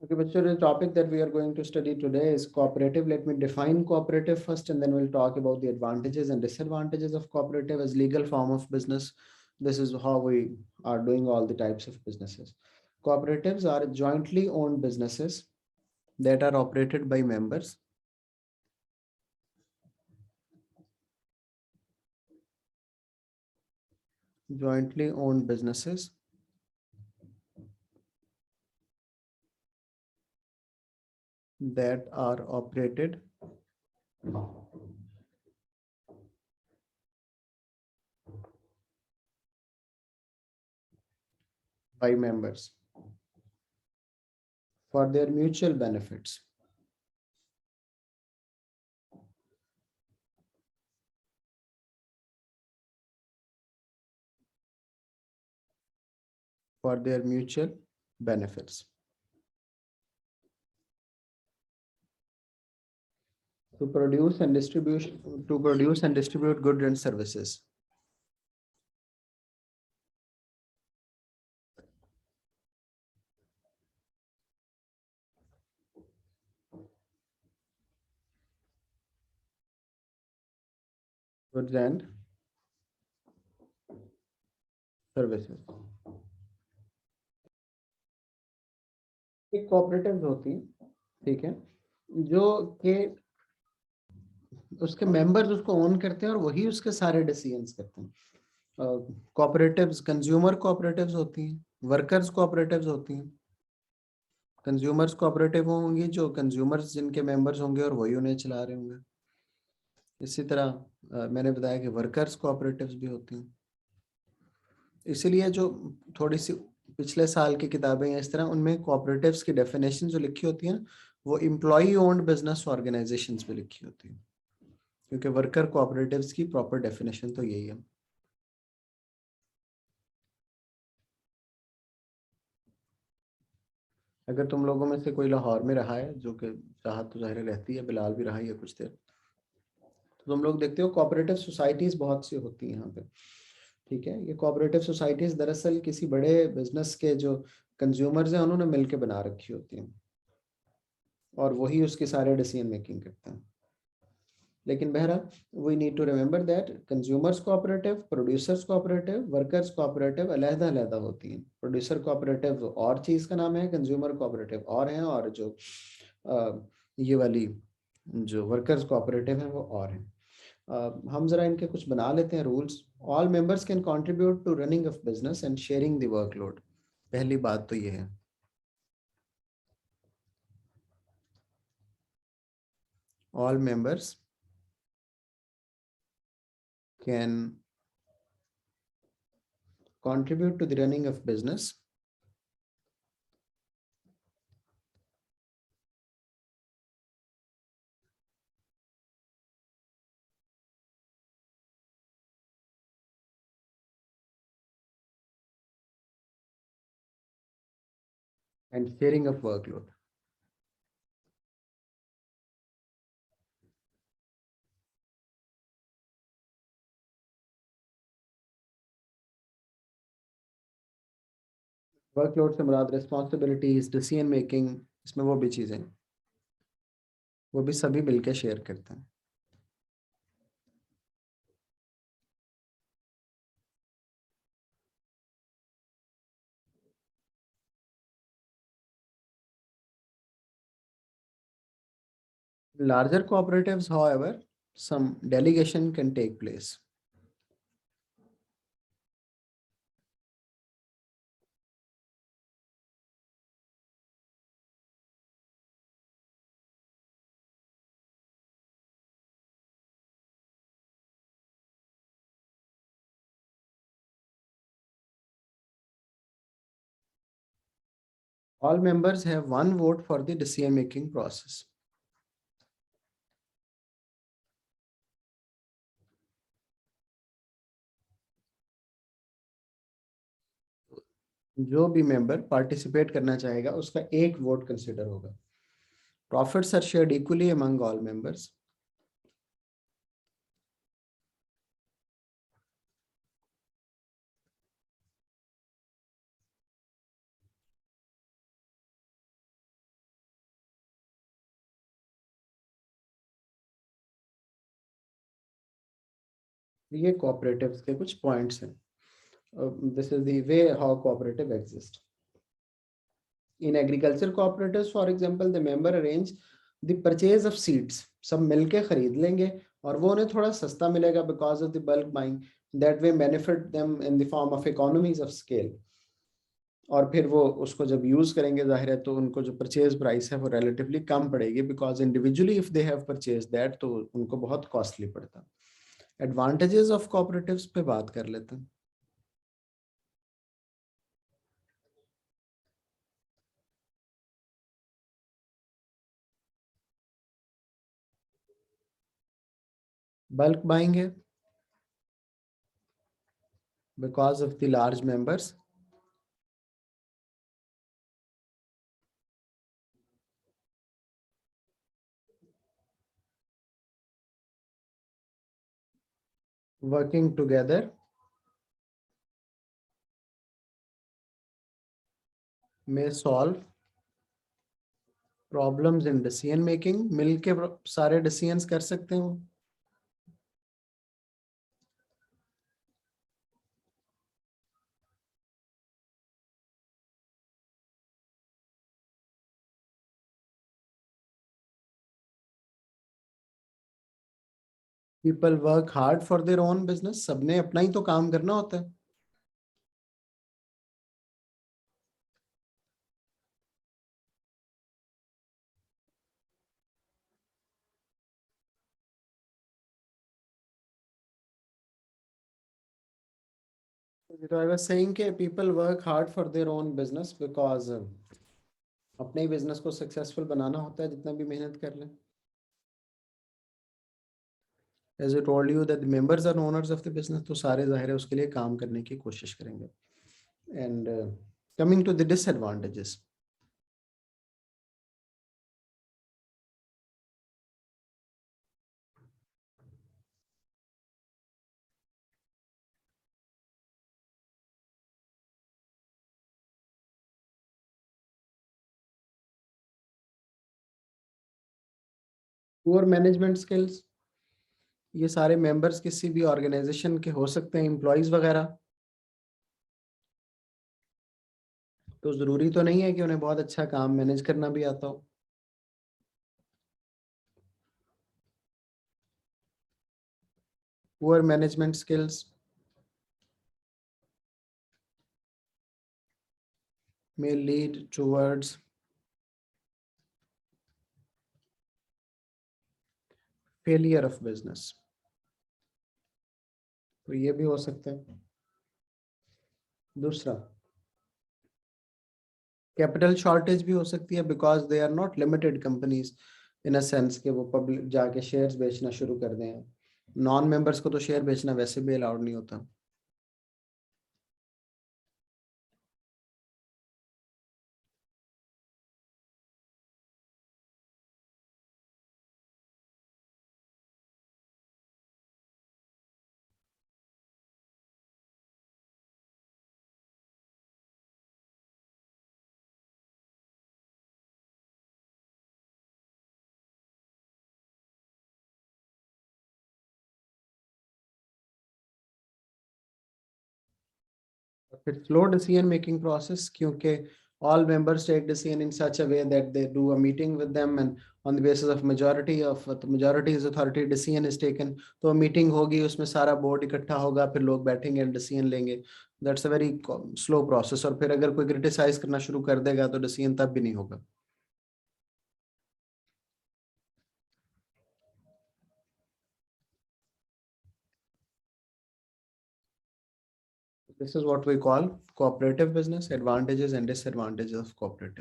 Okay, but so the topic that we are going to study today is cooperative. Let me define cooperative first, and then we'll talk about the advantages and disadvantages of cooperative as legal form of business. This is how we are doing all the types of businesses. Cooperatives are jointly owned businesses that are operated by members. Jointly owned businesses that are operated by members for their mutual benefits. For their mutual benefits. To produce and distribute goods and services. Goods and services. एक cooperatives होती है, ठीक है, जो कि उसके members उसको own करते हैं और वही उसके सारे डिसीजंस करते हैं. कॉपरेटिव्स कंज्यूमर कॉपरेटिव्स होती हैं, वर्कर्स कॉपरेटिव्स होती हैं. कंज्यूमर्स कोऑपरेटिव होंगी जो कंज्यूमर्स जिनके मेंबर्स होंगे और वही उन्हें चला रहे होंगे. इसी तरह मैंने बताया कि वर्कर्स कोऑपरेटिव्स भी होती हैं. इसीलिए जो थोड़ी सी पिछले साल की किताबें हैं इस तरह, उनमें कोऑपरेटिव्स की डेफिनेशन जो लिखी होती है वो एम्प्लॉई ओन्ड बिजनेस ऑर्गेनाइजेशंस में लिखी होती है, क्योंकि वर्कर कोऑपरेटिव्स की प्रॉपर डेफिनेशन तो यही है. अगर तुम लोगों में से कोई लाहौर में रहा है, जो कि चाहत तो जाहिर रहती है, बिलाल भी रहा है कुछ देर, तो तुम लोग देखते हो कोऑपरेटिव सोसाइटीज बहुत सी होती हैं यहाँ पे. ठीक है, ये कोऑपरेटिव सोसाइटीज दरअसल किसी बड़े बिजनेस के जो कंज्यूमर्स हैं उन्होंने मिलके बना रखी होती हैं और वही उसके सारे डिसीजन मेकिंग करते हैं. लेकिन बहरहाल we need to remember that consumers cooperative, producers cooperative, workers cooperative अलग अलग होती हैं. प्रोड्यूसर कोऑपरेटिव और चीज़ का नाम है, कंज्यूमर कोऑपरेटिव और हैं, और जो ये वाली जो वर्कर्स कोऑपरेटिव हैं वो और हैं. हम जरा इनके कुछ बना लेते हैं rules. All members can contribute to running of business and sharing the workload. पहली बात तो ये है. All members can contribute to the running of business and sharing of workload. Workload से मुराद रिस्पॉन्सिबिलिटीज, डिसीजन मेकिंग, इसमें वो भी चीज़ें वो भी सभी मिलकर शेयर करते हैं. Larger cooperatives, however, some delegation can take place. All members have one vote for the decision making process. जो भी मेंबर पार्टिसिपेट करना चाहेगा उसका एक वोट कंसिडर होगा. Profits are shared equally among all members. ये cooperatives के कुछ पॉइंट्स हैं. This is the way how cooperative exist. In agriculture cooperatives, for example, the member arrange the purchase of seeds. सब मिलके खरीद लेंगे और वो उन्हें थोड़ा सस्ता मिलेगा because of the bulk buying. That way benefit them in the form of economies of scale. और फिर वो उसको जब यूज करेंगे जाहिर है तो उनको जो परचेज प्राइस है वो रिलेटिवली कम पड़ेगी because individually if they have purchase that तो उनको बहुत कॉस्टली पड़ता. एडवांटेजेस ऑफ कोऑपरेटिव्स पे बात कर लेते हैं. बल्क बाइंग है because of the large members. Working together may solve problems in decision making. मिलके सारे डिसीजंस कर सकते हैं. People work hard for their own business. सबने अपना ही तो काम करना होता है. So I was saying कि people work hard for their own business because अपने ही बिजनेस को सक्सेसफुल बनाना होता है जितना भी मेहनत कर लें. As I told you that the members are owners of the business, तो सारे जाहिर है उसके लिए काम करने की कोशिश करेंगे. And coming to the disadvantages. Poor management skills. ये सारे मेंबर्स किसी भी ऑर्गेनाइजेशन के हो सकते हैं, एम्प्लॉयज वगैरह. तो जरूरी तो नहीं है कि उन्हें बहुत अच्छा काम मैनेज करना भी आता हो. Poor management skills may lead towards failure of business. तो ये भी हो सकता है. दूसरा, कैपिटल शॉर्टेज भी हो सकती है because they are not limited companies in a sense कि वो पब्लिक जाके शेयर्स बेचना शुरू कर दें. नॉन मेंबर्स को तो शेयर बेचना वैसे भी अलाउड नहीं होता. फिर स्लो डिसीजन मेकिंग प्रोसेस क्योंकि all members take decision in such a way that they do a meeting with them and on the basis of majority's authority decision is taken. तो meeting होगी उसमें सारा board इकट्ठा होगा फिर लोग बैठेंगे डिसीजन लेंगे. That's a very slow process. और फिर अगर कोई क्रिटिसाइज करना शुरू कर देगा तो डिसीजन तब भी नहीं होगा. This is what we call cooperative business, advantages and disadvantages of cooperative.